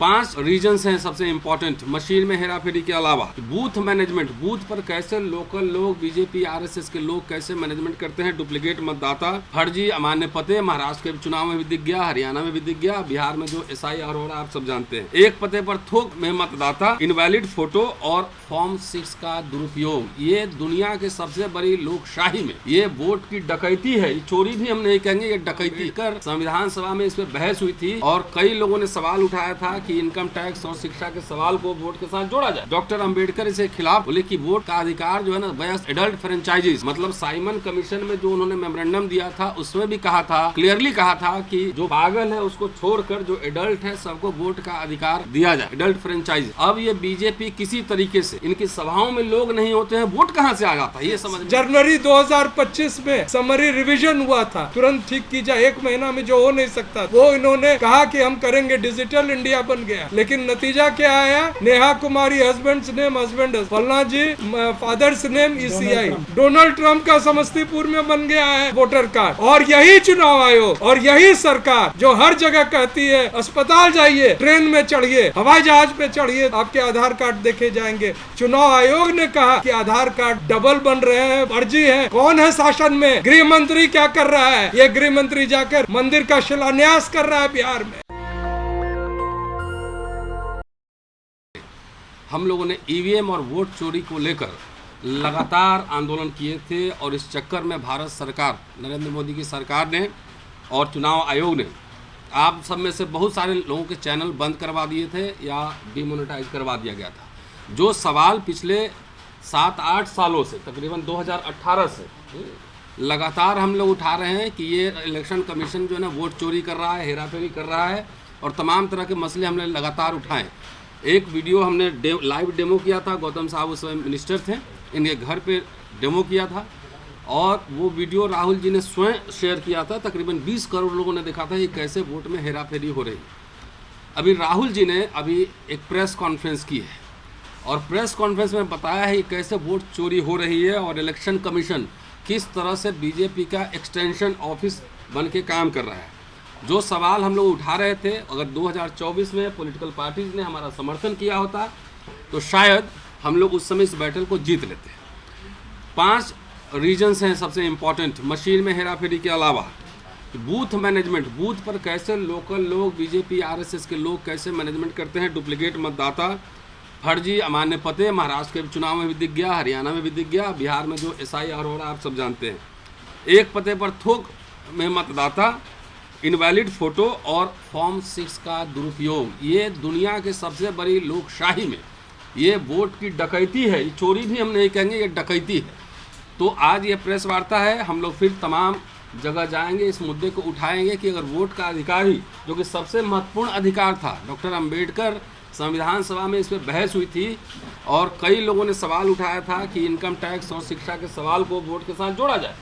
5 regions हैं सबसे important machine में हेराफेरी के अलावा। बूथ मैनेजमेंट, बूथ पर कैसे लोकल लोग बीजेपी आरएसएस के लोग कैसे मैनेजमेंट करते हैं, डुप्लीकेट मतदाता, फर्जी अमान्य पते। महाराष्ट्र के चुनाव में भी दिख गया, हरियाणा में भी दिख गया, बिहार में जो SIR हो रहा है आप सब जानते हैं। एक पते पर थोक में मतदाता, इनवैलिड फोटो और फॉर्म 6 का दुरुपयोग। ये दुनिया के सबसे बड़ी लोकशाही में ये वोट की डकैती है। चोरी भी हम नहीं कहेंगे, ये डकैती कर। संविधान सभा में इस पर बहस हुई थी और कई लोगों ने सवाल उठाया था कि इनकम टैक्स और शिक्षा के सवाल को वोट के साथ जोड़ा जाए। डॉक्टर अंबेडकर इसे खिलाफ बोले कि वोट का अधिकार जो है ना वयस्क एडल्ट फ्रेंचाइजीज, मतलब साइमन कमीशन में जो उन्होंने मेमोरेंडम दिया था उसमें भी कहा था, क्लियरली कहा था कि जो पागल है उसको छोड़कर जो एडल्ट है सबको वोट का अधिकार दिया जाए, एडल्ट फ्रेंचाइज। अब ये बीजेपी किसी तरीके से, इनकी सभाओं में लोग नहीं होते हैं, वोट कहाँ से आ जाता है ये समझ। जनवरी 2025 में समरी रिवीजन हुआ था, तुरंत ठीक की जाए। 1 महीना में जो हो नहीं सकता वो इन्होंने कहा कि हम करेंगे, डिजिटल इंडिया बन गया। लेकिन नतीजा क्या आया? Neha Kumari husband name husband, फलना ji father's name ECI। Donald Trump का समस्तीपुर में बन गया है वोटर कार्ड। और यही चुनाव आयोग और यही सरकार जो हर जगह कहती है अस्पताल जाइए, ट्रेन में चढ़िए, हवाई जहाज पे चढ़िए, आपके आधार कार्ड देखे जाएंगे। चुनाव आयोग ने कहा कि आधार कार्ड डबल बन रहे हैं, फर्जी है। कौन है शासन में? गृह मंत्री क्या कर रहा है? ये गृह मंत्री जाकर मंदिर का शिलान्यास कर रहा है बिहार में। हम लोगों ने EVM और वोट चोरी को लेकर लगातार आंदोलन किए थे और इस चक्कर में भारत सरकार, नरेंद्र मोदी की सरकार ने और चुनाव आयोग ने आप सब में से बहुत सारे लोगों के चैनल बंद करवा दिए थे या डिमोनेटाइज करवा दिया गया था। जो सवाल पिछले 7-8 सालों से, तकरीबन 2018 से लगातार हम लोग उठा रहे हैं कि ये इलेक्शन कमीशन जो है ना वोट चोरी कर रहा है, हेराफेरी कर रहा है और तमाम तरह के मसले हमने लगातार उठाए। एक वीडियो हमने लाइव डेमो किया था, गौतम साहब उस समय मिनिस्टर थे, इनके घर पे डेमो किया था और वो वीडियो राहुल जी ने स्वयं शेयर किया था। तकरीबन 20 करोड़ लोगों ने देखा था कि कैसे वोट में हेराफेरी हो रही। अभी राहुल जी ने अभी एक प्रेस कॉन्फ्रेंस की है और प्रेस कॉन्फ्रेंस में बताया है कि कैसे वोट चोरी हो रही है और इलेक्शन कमीशन किस तरह से बीजेपी का एक्सटेंशन ऑफिस बन के काम कर रहा है। जो सवाल हम लोग उठा रहे थे, अगर 2024 में पॉलिटिकल पार्टीज ने हमारा समर्थन किया होता तो शायद हम लोग उस समय इस बैटल को जीत लेते। 5 रीजन्स हैं सबसे इम्पोर्टेंट मशीन में हेराफेरी के अलावा। बूथ मैनेजमेंट, बूथ पर कैसे लोकल लोग बीजेपी आरएसएस के लोग कैसे मैनेजमेंट करते हैं, डुप्लीकेट मतदाता, फर्जी अमान्य पते। महाराष्ट्र के चुनाव में भी दिख गया, हरियाणा में भी दिख गया, बिहार में जो SIR हो रहा है आप सब जानते हैं। एक पते पर थोक में मतदाता, इनवैलिड फोटो और फॉर्म 6 का दुरुपयोग। ये दुनिया के सबसे बड़ी लोकशाही में ये वोट की डकैती है। ये चोरी भी हम नहीं कहेंगे, ये डकैती है। तो आज ये प्रेस वार्ता है, हम लोग फिर तमाम जगह जाएंगे, इस मुद्दे को उठाएंगे कि अगर वोट का अधिकार ही, जो कि सबसे महत्वपूर्ण अधिकार था, डॉक्टर अंबेडकर संविधान सभा में इस पर बहस हुई थी और कई लोगों ने सवाल उठाया था कि इनकम टैक्स और शिक्षा के सवाल को वोट के साथ जोड़ा जाए।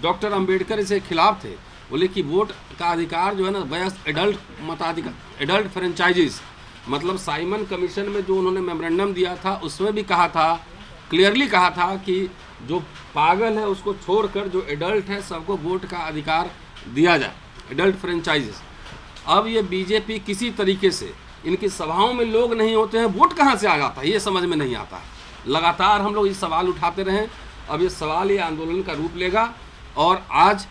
डॉक्टर अंबेडकर इसे खिलाफ थे, बोले कि वोट का अधिकार जो है ना वयस्क एडल्ट मताधिकार, एडल्ट फ्रेंचाइजीज, मतलब साइमन कमीशन में जो उन्होंने मेमोरेंडम दिया था उसमें भी कहा था, क्लियरली कहा था कि जो पागल है उसको छोड़कर जो एडल्ट है सबको वोट का अधिकार दिया जाए, एडल्ट फ्रेंचाइजीज। अब ये बीजेपी किसी तरीके से, इनकी सभाओं में लोग नहीं होते हैं, वोट कहाँ से आ जाता है ये समझ में नहीं आता है। लगातार हम लोग ये सवाल उठाते रहें, अब ये सवाल ये आंदोलन का रूप लेगा और आज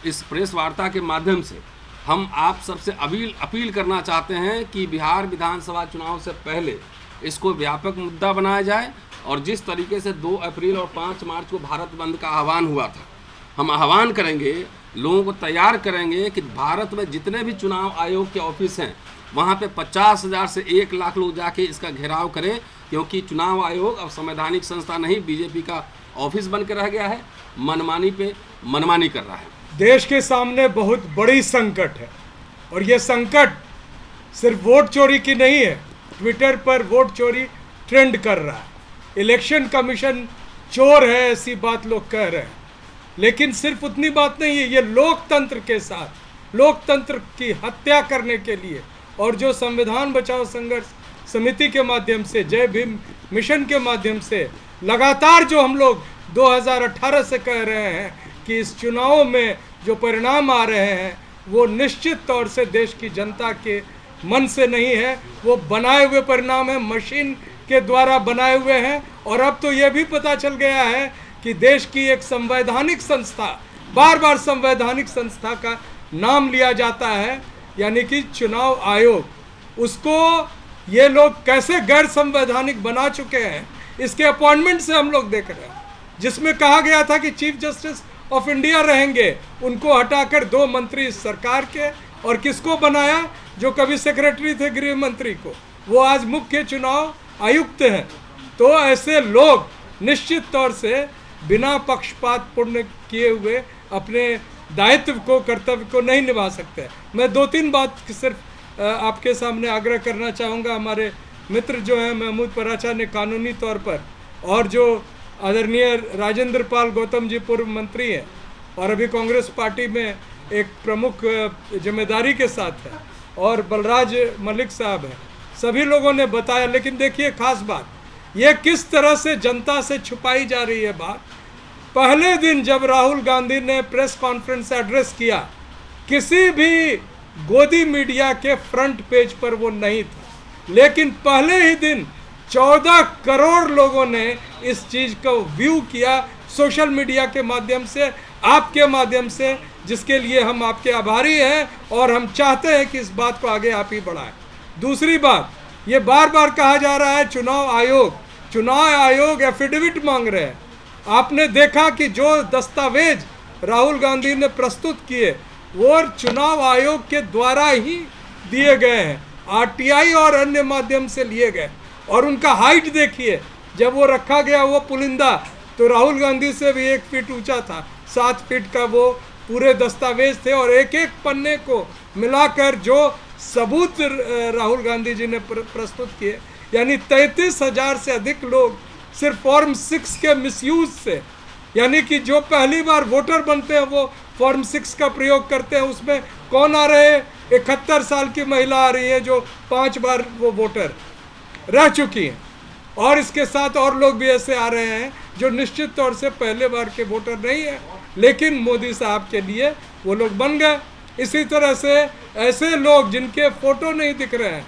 इस प्रेस वार्ता के माध्यम से हम आप सबसे अपील करना चाहते हैं कि बिहार विधानसभा चुनाव से पहले इसको व्यापक मुद्दा बनाया जाए और जिस तरीके से 2 अप्रैल और 5 मार्च को भारत बंद का आह्वान हुआ था, हम आह्वान करेंगे, लोगों को तैयार करेंगे कि भारत में जितने भी चुनाव आयोग के ऑफिस हैं वहाँ पे 50,000 से 1 लाख लोग जाके इसका घेराव करें, क्योंकि चुनाव आयोग अब संवैधानिक संस्था नहीं, बीजेपी का ऑफिस बन के रह गया है, मनमानी पे मनमानी कर रहा है। देश के सामने बहुत बड़ी संकट है और ये संकट सिर्फ वोट चोरी की नहीं है। ट्विटर पर वोट चोरी ट्रेंड कर रहा है, इलेक्शन कमीशन चोर है ऐसी बात लोग कह रहे हैं, लेकिन सिर्फ उतनी बात नहीं है, ये लोकतंत्र के साथ लोकतंत्र की हत्या करने के लिए और जो संविधान बचाओ संघर्ष समिति के माध्यम से, जय भीम मिशन के माध्यम से लगातार जो हम लोग 2018 से कह रहे हैं कि इस चुनाव में जो परिणाम आ रहे हैं वो निश्चित तौर से देश की जनता के मन से नहीं है, वो बनाए हुए परिणाम है, मशीन के द्वारा बनाए हुए हैं। और अब तो ये भी पता चल गया है कि देश की एक संवैधानिक संस्था, बार बार संवैधानिक संस्था का नाम लिया जाता है, यानी कि चुनाव आयोग, उसको ये लोग कैसे गैर संवैधानिक बना चुके हैं, इसके अपॉइंटमेंट से हम लोग देख रहे हैं। जिसमें कहा गया था कि चीफ जस्टिस ऑफ इंडिया रहेंगे, उनको हटाकर 2 मंत्री इस सरकार के, और किसको बनाया, जो कभी सेक्रेटरी थे गृह मंत्री को, वो आज मुख्य चुनाव आयुक्त हैं। तो ऐसे लोग निश्चित तौर से बिना पक्षपात पूर्ण किए हुए अपने दायित्व को, कर्तव्य को नहीं निभा सकते। मैं 2-3 बात सिर्फ आपके सामने आग्रह करना चाहूँगा। हमारे मित्र जो हैं महमूद पराचा ने कानूनी तौर पर, और जो आदरणीय राजेंद्र पाल गौतम जी पूर्व मंत्री हैं और अभी कांग्रेस पार्टी में एक प्रमुख जिम्मेदारी के साथ है, और बलराज मलिक साहब हैं, सभी लोगों ने बताया। लेकिन देखिए खास बात, ये किस तरह से जनता से छुपाई जा रही है बात। पहले दिन जब राहुल गांधी ने प्रेस कॉन्फ्रेंस एड्रेस किया, किसी भी गोदी मीडिया के फ्रंट पेज पर वो नहीं था, लेकिन पहले ही दिन 14 करोड़ लोगों ने इस चीज़ को व्यू किया सोशल मीडिया के माध्यम से, आपके माध्यम से, जिसके लिए हम आपके आभारी हैं, और हम चाहते हैं कि इस बात को आगे आप ही बढ़ाएं। दूसरी बात, ये बार बार कहा जा रहा है चुनाव आयोग एफिडेविट मांग रहे हैं। आपने देखा कि जो दस्तावेज राहुल गांधी ने प्रस्तुत किए वो चुनाव आयोग के द्वारा ही दिए गए हैं, आरटीआई और अन्य माध्यम से लिए गए। और उनका हाइट देखिए, जब वो रखा गया वो पुलिंदा, तो राहुल गांधी से भी 1 फीट ऊंचा था, 7 फीट का वो पूरे दस्तावेज थे। और एक एक पन्ने को मिलाकर जो सबूत राहुल गांधी जी ने प्रस्तुत किए, यानी 33,000 से अधिक लोग सिर्फ फॉर्म 6 के मिसयूज से, यानी कि जो पहली बार वोटर बनते हैं वो फॉर्म 6 का प्रयोग करते हैं। उसमें कौन आ रहे हैं, 71 साल की महिला आ रही है जो 5 बार वो वोटर रह चुकी हैं, और इसके साथ और लोग भी ऐसे आ रहे हैं जो निश्चित तौर से पहले बार के वोटर नहीं है, लेकिन मोदी साहब के लिए वो लोग बन गए। इसी तरह से ऐसे लोग जिनके फोटो नहीं दिख रहे हैं,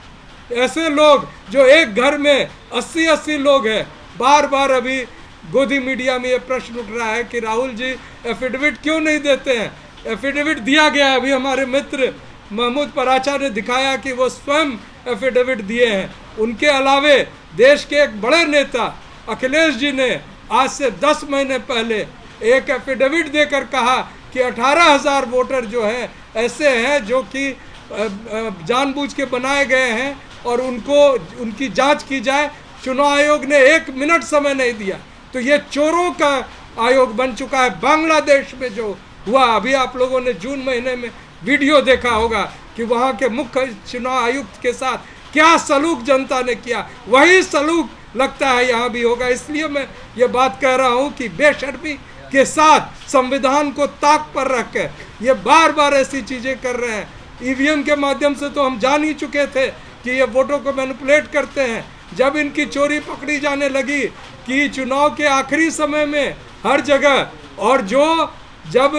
ऐसे लोग जो एक घर में 80-80 लोग हैं, बार बार अभी गोदी मीडिया में ये प्रश्न उठ रहा है कि राहुल जी एफिडेविट क्यों नहीं देते हैं। एफिडेविट दिया गया, अभी हमारे मित्र महमूद पराचा ने दिखाया कि वो स्वयं एफिडेविट दिए हैं। उनके अलावे देश के एक बड़े नेता अखिलेश जी ने आज से 10 महीने पहले एक एफिडेविट देकर कहा कि 18,000 वोटर जो है ऐसे हैं जो कि जानबूझ के बनाए गए हैं और उनकी जांच की जाए। चुनाव आयोग ने 1 मिनट समय नहीं दिया, तो ये चोरों का आयोग बन चुका है। बांग्लादेश में जो हुआ, अभी आप लोगों ने जून महीने में वीडियो देखा होगा कि वहाँ के मुख्य चुनाव आयुक्त के साथ क्या सलूक जनता ने किया, वही सलूक लगता है यहाँ भी होगा। इसलिए मैं ये बात कह रहा हूँ कि बेशर्मी के साथ संविधान को ताक पर रख कर ये बार बार ऐसी चीज़ें कर रहे हैं। ईवीएम के माध्यम से तो हम जान ही चुके थे कि ये वोटों को मैनिपुलेट करते हैं। जब इनकी चोरी पकड़ी जाने लगी कि चुनाव के आखिरी समय में हर जगह, और जो जब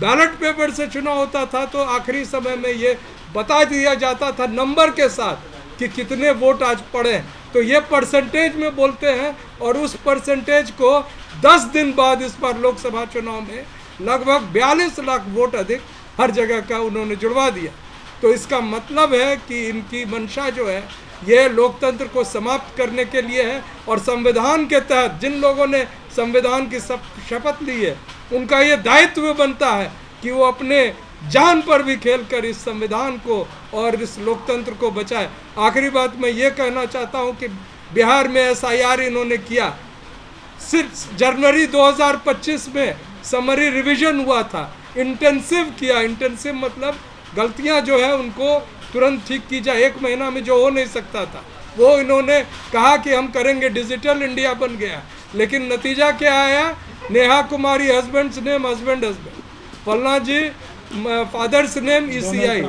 बैलेट पेपर से चुनाव होता था तो आखिरी समय में ये बता दिया जाता था नंबर के साथ कि कितने वोट आज पड़े, तो ये परसेंटेज में बोलते हैं। और उस परसेंटेज को 10 दिन बाद इस बार लोकसभा चुनाव में लगभग 42 लाख वोट अधिक हर जगह का उन्होंने जुड़वा दिया। तो इसका मतलब है कि इनकी मंशा जो है ये लोकतंत्र को समाप्त करने के लिए है। और संविधान के तहत जिन लोगों ने संविधान की शपथ ली है उनका ये दायित्व बनता है कि वो अपने जान पर भी खेलकर इस संविधान को और इस लोकतंत्र को बचाए। आखिरी बात मैं ये कहना चाहता हूँ कि बिहार में SIR इन्होंने किया, सिर्फ जनवरी 2025 में समरी रिवीजन हुआ था, इंटेंसिव किया। इंटेंसिव मतलब गलतियाँ जो है उनको तुरंत ठीक की जाए, 1 महीना में जो हो नहीं सकता था वो इन्होंने कहा कि हम करेंगे, डिजिटल इंडिया बन गया। लेकिन नतीजा क्या आया, Neha Kumari husband's name husband, फलना ji father's name ECI,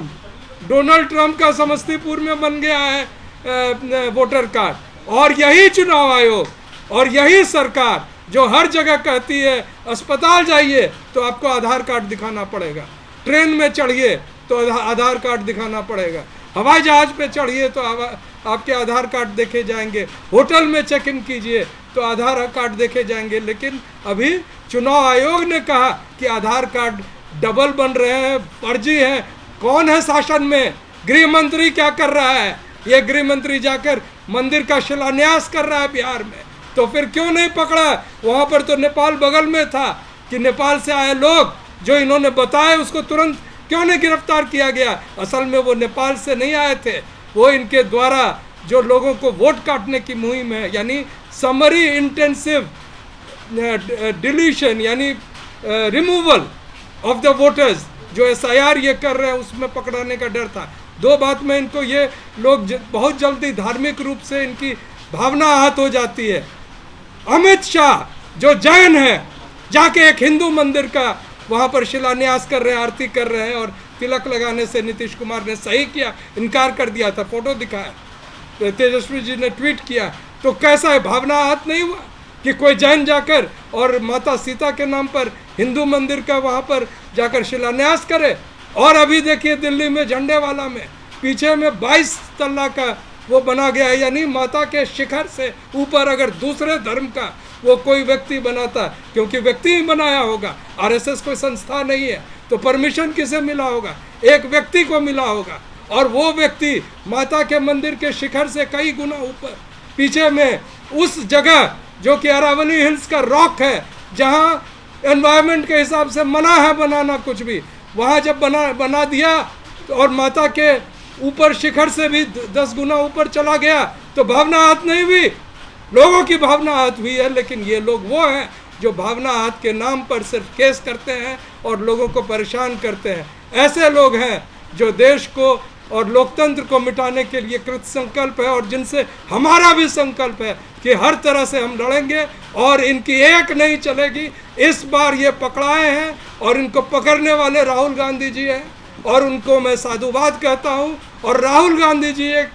Donald Trump का समस्तीपुर में बन गया है वोटर कार्ड। और यही चुनाव आयोग और यही सरकार जो हर जगह कहती है अस्पताल जाइए तो आपको आधार कार्ड दिखाना पड़ेगा, ट्रेन में चढ़िए तो आधार कार्ड दिखाना पड़ेगा, हवाई जहाज पे चढ़िए तो आपके आधार कार्ड देखे जाएंगे, होटल में चेक इन कीजिए तो आधार कार्ड देखे जाएंगे। लेकिन अभी चुनाव आयोग ने कहा कि आधार कार्ड डबल बन रहे हैं, फर्जी हैं। कौन है शासन में? गृह मंत्री क्या कर रहा है? ये गृह मंत्री जाकर मंदिर का शिलान्यास कर रहा है बिहार में, तो फिर क्यों नहीं पकड़ा? वहाँ पर तो नेपाल बगल में था कि नेपाल से आए लोग जो इन्होंने बताया उसको तुरंत क्यों नहीं गिरफ्तार किया गया? असल में वो नेपाल से नहीं आए थे, वो इनके द्वारा जो लोगों को वोट काटने की मुहिम है, यानी समरी इंटेंसिव डिलीशन यानी रिमूवल ऑफ द वोटर्स, जो SIR ये कर रहे हैं उसमें पकड़ाने का डर था। दो बात में इनको ये लोग बहुत जल्दी धार्मिक रूप से इनकी भावना आहत हो जाती है। अमित शाह जो जैन है जाके एक हिंदू मंदिर का वहाँ पर शिलान्यास कर रहे हैं, आरती कर रहे हैं, और तिलक लगाने से नीतीश कुमार ने सही किया, इनकार कर दिया था, फोटो दिखाया, तेजस्वी जी ने ट्वीट किया। तो कैसा है, भावना आहत नहीं हुआ कि कोई जैन जाकर और माता सीता के नाम पर हिंदू मंदिर का वहाँ पर जाकर शिलान्यास करे? और अभी देखिए दिल्ली में झंडे वाला में पीछे में 22 तल्ला का वो बना गया है, यानी माता के शिखर से ऊपर अगर दूसरे धर्म का वो कोई व्यक्ति बनाता, क्योंकि व्यक्ति ही बनाया होगा, RSS कोई संस्था नहीं है, तो परमिशन किसे मिला होगा? एक व्यक्ति को मिला होगा, और वो व्यक्ति माता के मंदिर के शिखर से कई गुना ऊपर पीछे में उस जगह जो कि अरावली हिल्स का रॉक है, जहाँ एनवायरनमेंट के हिसाब से मना है बनाना कुछ भी, वहाँ जब बना दिया तो और माता के ऊपर शिखर से भी 10 गुना ऊपर चला गया, तो भावना आहत नहीं हुई? लोगों की भावना आहत हुई है। लेकिन ये लोग वो हैं जो भावना आहत के नाम पर सिर्फ केस करते हैं और लोगों को परेशान करते हैं। ऐसे लोग हैं जो देश को और लोकतंत्र को मिटाने के लिए कृत संकल्प है, और जिनसे हमारा भी संकल्प है कि हर तरह से हम लड़ेंगे और इनकी एक नहीं चलेगी। इस बार ये पकड़ाए हैं और इनको पकड़ने वाले राहुल गांधी जी हैं, और उनको मैं साधुवाद कहता हूं। और राहुल गांधी जी एक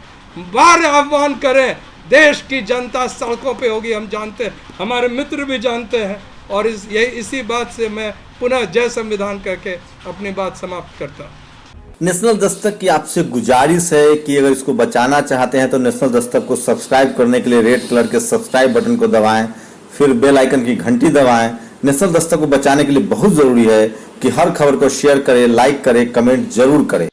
बार आह्वान करें, देश की जनता सड़कों पे होगी, हम जानते हैं, हमारे मित्र भी जानते हैं। और इसी बात से मैं पुनः जय संविधान करके अपनी बात समाप्त करता हूँ। नेशनल दस्तक की आपसे गुजारिश है कि अगर इसको बचाना चाहते हैं तो नेशनल दस्तक को सब्सक्राइब करने के लिए रेड कलर के सब्सक्राइब बटन को दबाएं, फिर बेल आइकन की घंटी दबाएं। नेशनल दस्तक को बचाने के लिए बहुत जरूरी है कि हर खबर को शेयर करें, लाइक करें, कमेंट जरूर करें।